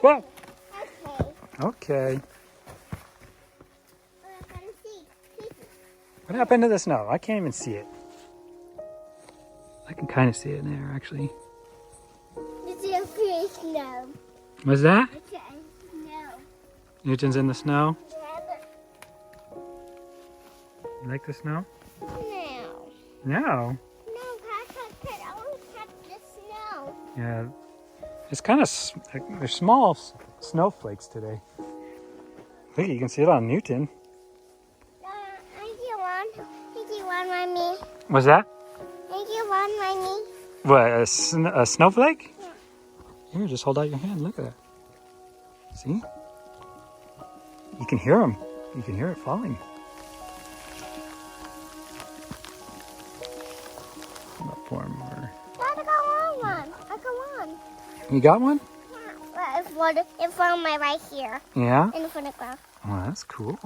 Whoa. Okay. Okay. What happened to the snow? I can't even see it. I can kind of see it in there, actually. This is a pretty snow. What's that? It's a snow. Newton's in the snow. Yeah, You like the snow? no. No. No, I want to touch the snow. Yeah. It's kind of, they're small snowflakes today. Look, you can see it on Newton. Thank you one, Mommy. What's that? Thank you one, Mommy. What, a snowflake? Yeah. Here, just hold out your hand. Look at that. See? You can hear them. You can hear it falling. Hold up for more. I got one. I got one. You got one? Yeah. Well, in front of my right here. Yeah? In front of ground. Oh, that's cool.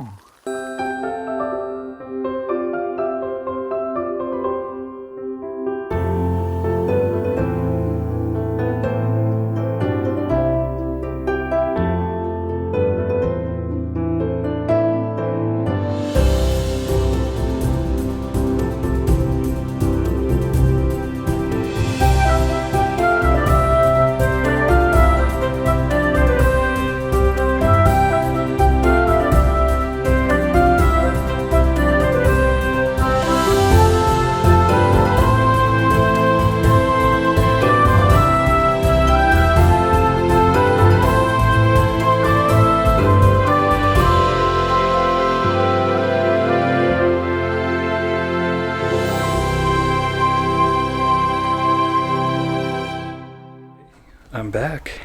I'm back.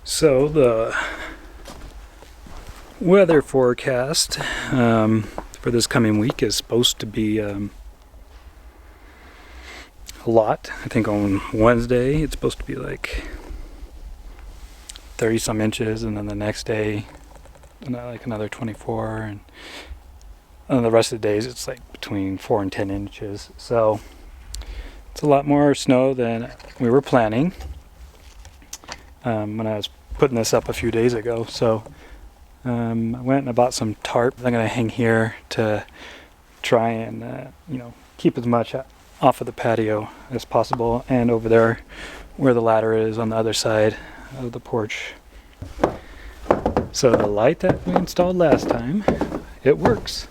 So the weather forecast for this coming week is supposed to be a lot. I think on Wednesday it's supposed to be like 30 some inches, and then the next day like another 24, and the rest of the days it's like between 4 and 10 inches. So it's a lot more snow than we were planning when I was putting this up a few days ago. So I went and bought some tarp. I'm gonna hang here to try and keep as much off of the patio as possible, and over there where the ladder is on the other side of the porch. So the light that we installed last time, it works.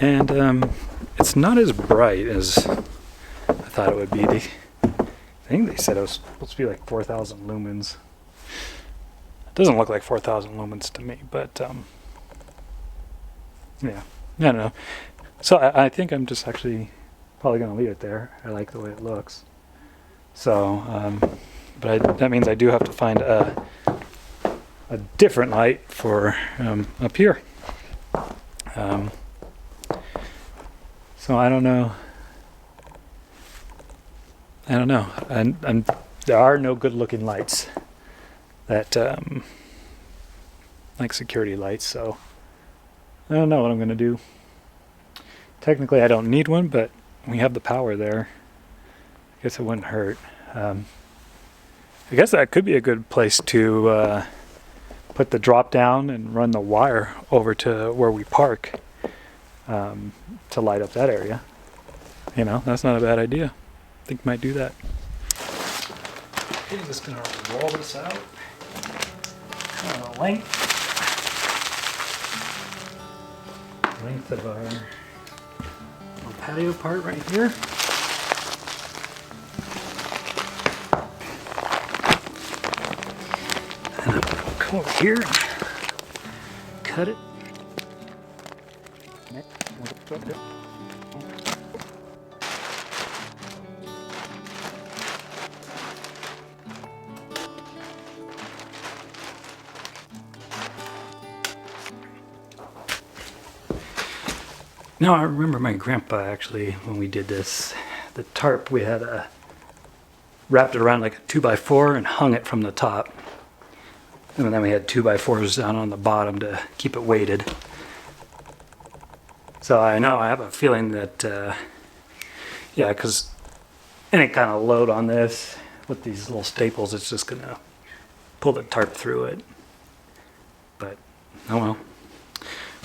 And it's not as bright as I thought it would be. I think they said it was supposed to be like 4,000 lumens. It doesn't look like 4,000 lumens to me, but yeah, I don't know. So I think I'm just actually probably going to leave it there. I like the way it looks. So, but that means I do have to find a different light for up here. So I don't know. And there are no good-looking lights that like security lights. So I don't know what I'm going to do. Technically, I don't need one, but we have the power there. I guess it wouldn't hurt. I guess that could be a good place to put the drop down and run the wire over to where we park to light up that area. You know, that's not a bad idea. I think we might do that. Okay, just gonna roll this out. Length of our little patio part right here. And I'm gonna come over here and cut it. Now I remember my grandpa actually, when we did this, the tarp, we had wrapped it around like a 2x4 and hung it from the top. And then we had 2x4s down on the bottom to keep it weighted. So I know, I have a feeling that, yeah, because any kind of load on this with these little staples, it's just gonna pull the tarp through it. But oh well,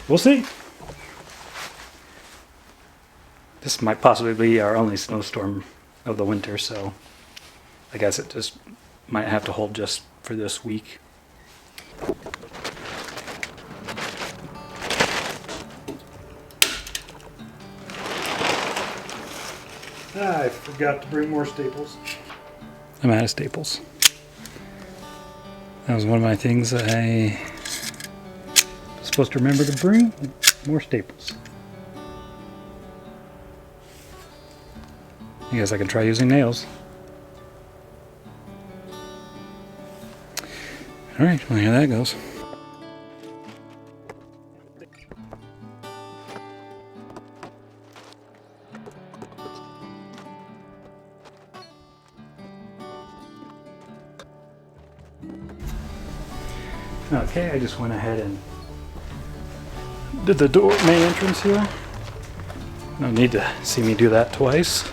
we'll see. This might possibly be our only snowstorm of the winter, so I guess it just might have to hold just for this week. I forgot to bring more staples. I'm out of staples. That was one of my things I was supposed to remember to bring. More staples. I guess I can try using nails. Alright, well, here that goes. Okay, I just went ahead and did the main entrance here. No need to see me do that twice.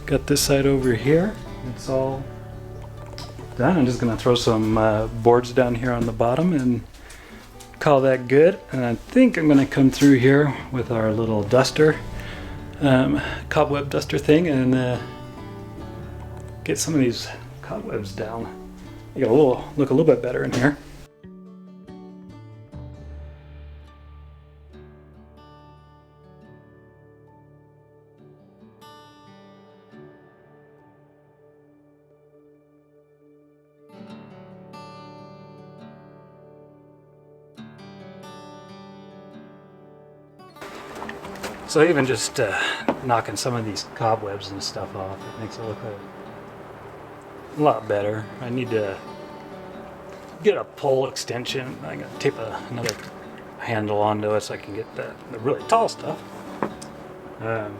Got this side over here. It's all done. I'm just gonna throw some boards down here on the bottom and call that good. And I think I'm gonna come through here with our little duster, cobweb duster thing, and get some of these cobwebs down. Make it look a little bit better in here. So even just knocking some of these cobwebs and stuff off, it makes it look a lot better. I need to get a pole extension. I'm gonna tape another handle onto it so I can get the really tall stuff. And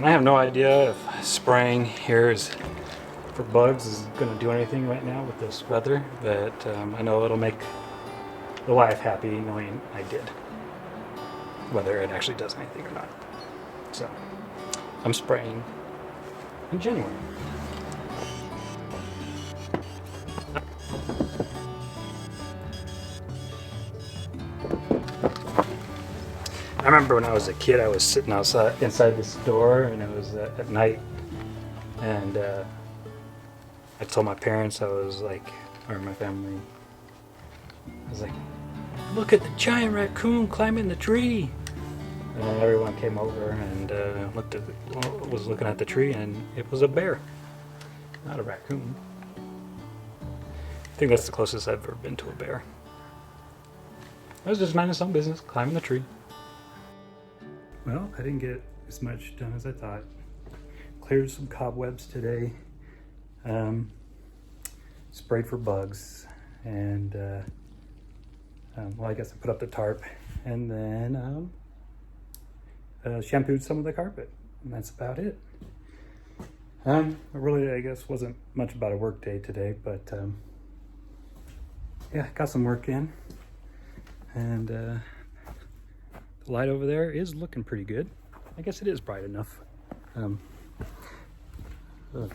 I have no idea if spraying here for bugs is gonna do anything right now with this weather, but I know it'll make the wife happy knowing I did. Whether it actually does anything or not. So, I'm spraying in January. I remember when I was a kid, I was sitting inside this door, and it was at night, and I told my parents, or my family, I was like, "Look at the giant raccoon climbing the tree." And everyone came over and was looking at the tree, and it was a bear, not a raccoon. I think that's the closest I've ever been to a bear. I was just minding some business, climbing the tree. Well, I didn't get as much done as I thought. Cleared some cobwebs today. Sprayed for bugs, and well, I guess I put up the tarp, and then shampooed some of the carpet, and that's about it. It really, I guess, wasn't much about a work day today, but yeah, got some work in, and the light over there is looking pretty good. I guess it is bright enough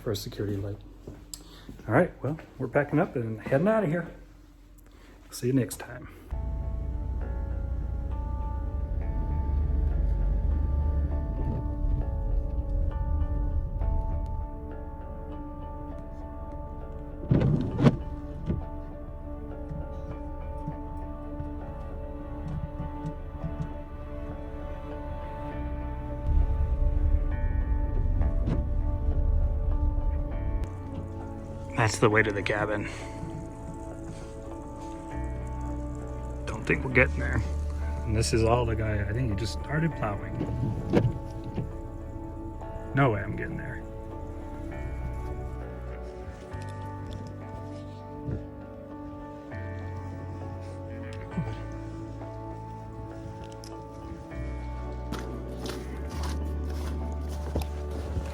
for a security light. All right, well, we're packing up and heading out of here. See you next time. That's the way to the cabin. Don't think we're getting there. And this is all the guy, I think he just started plowing. No way I'm getting there.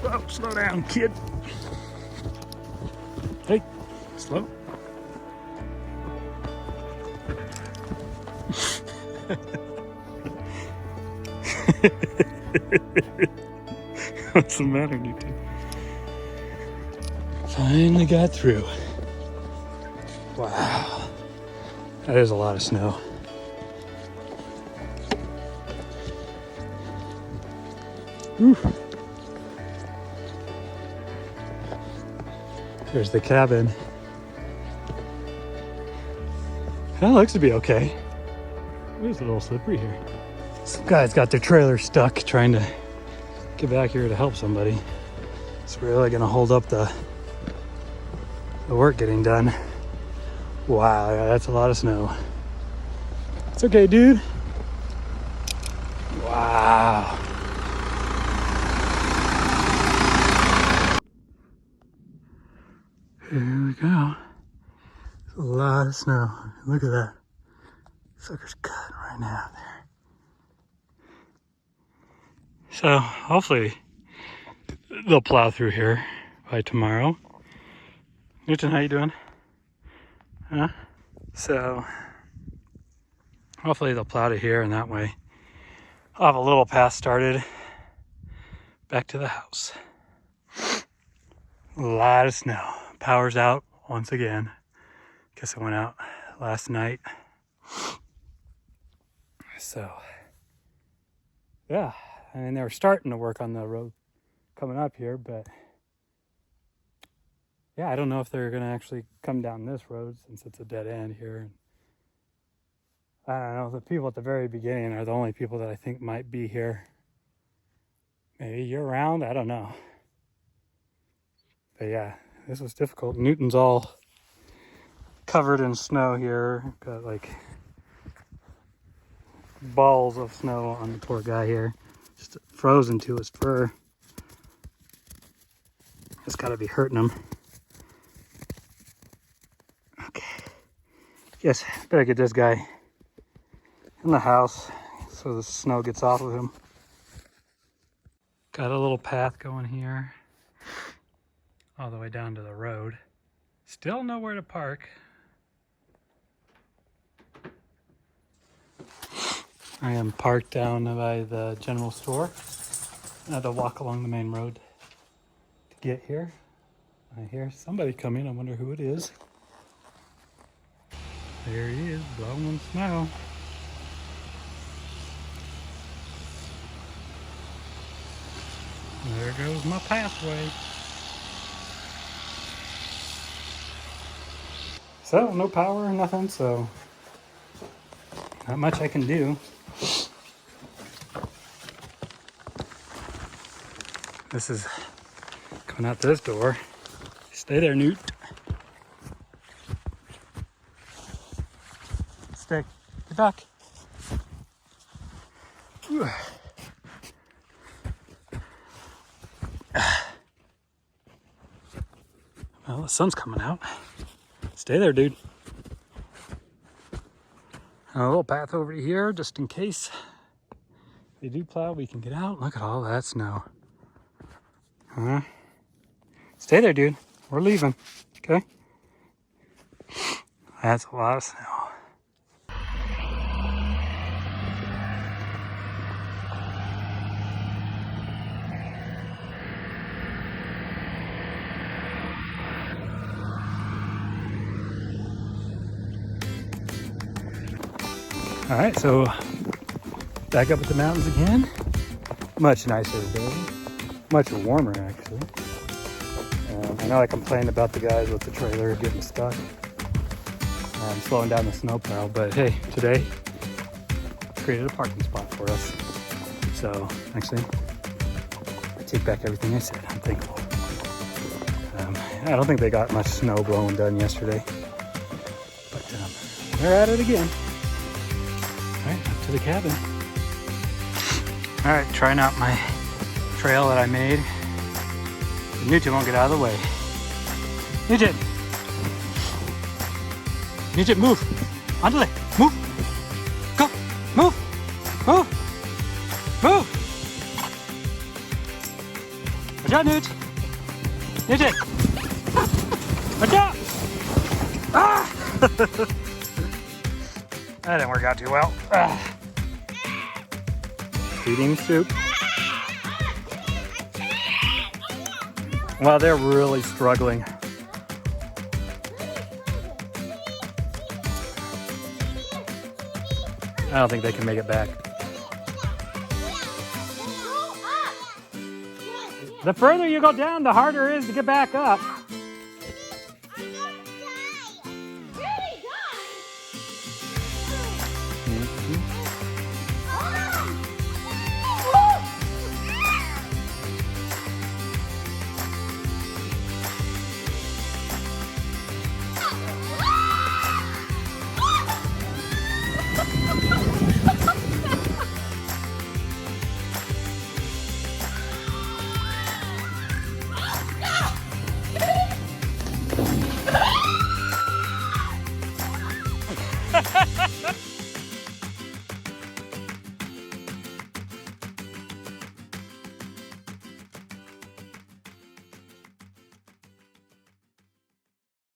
Oh, slow down, kid. Hey, slow. What's the matter, you two? Finally got through. Wow. That is a lot of snow. Whew. There's the cabin. That looks to be okay. It is a little slippery here. Some guys got their trailer stuck trying to get back here to help somebody. It's really gonna hold up the work getting done. Wow, yeah, that's a lot of snow. It's okay, dude. Wow. Here we go. There's a lot of snow. Look at that. Sucker's cutting right now there. So hopefully they'll plow through here by tomorrow. Newton, how you doing? Huh? So hopefully they'll plow to here, and that way I'll have a little path started back to the house. A lot of snow. Power's out once again. Guess I went out last night. So yeah, I mean, they were starting to work on the road coming up here, but yeah, I don't know if they're gonna actually come down this road since it's a dead end here. I don't know, the people at the very beginning are the only people that I think might be here. Maybe year round, I don't know. But yeah, this was difficult. Newton's all covered in snow here. Got like balls of snow on the poor guy here. Just frozen to his fur. It's gotta be hurting him. Okay. Yes, better get this guy in the house so the snow gets off of him. Got a little path going here all the way down to the road. Still nowhere to park. I am parked down by the general store. I had to walk along the main road to get here. I hear somebody coming. I wonder who it is. There he is, blowing snow. There goes my pathway. So, no power or nothing, so not much I can do. This is coming out this door. Stay there, Newt. Stay. Get back. Whew. Well, the sun's coming out. Stay there, dude. A little path over here, just in case they do plow, we can get out. Look at all that snow. Huh? Stay there, dude. We're leaving. Okay? That's a lot of snow. All right, so back up at the mountains again. Much nicer day. Much warmer, actually. I know I complained about the guys with the trailer getting stuck. Slowing down the snowplow, but hey, today created a parking spot for us. So, actually, I take back everything I said. I'm thankful. I don't think they got much snow blowing done yesterday. But they're at it again. All right, up to the cabin. All right, trying out my trail that I made. Newton won't get out of the way. Newton! Newton, move! Andale, move! Go! Move! Move! Move! Watch out, Newt! Newton! Watch out! Ah! That didn't work out too well. Feeding soup. Well, they're really struggling. I don't think they can make it back. The further you go down, the harder it is to get back up.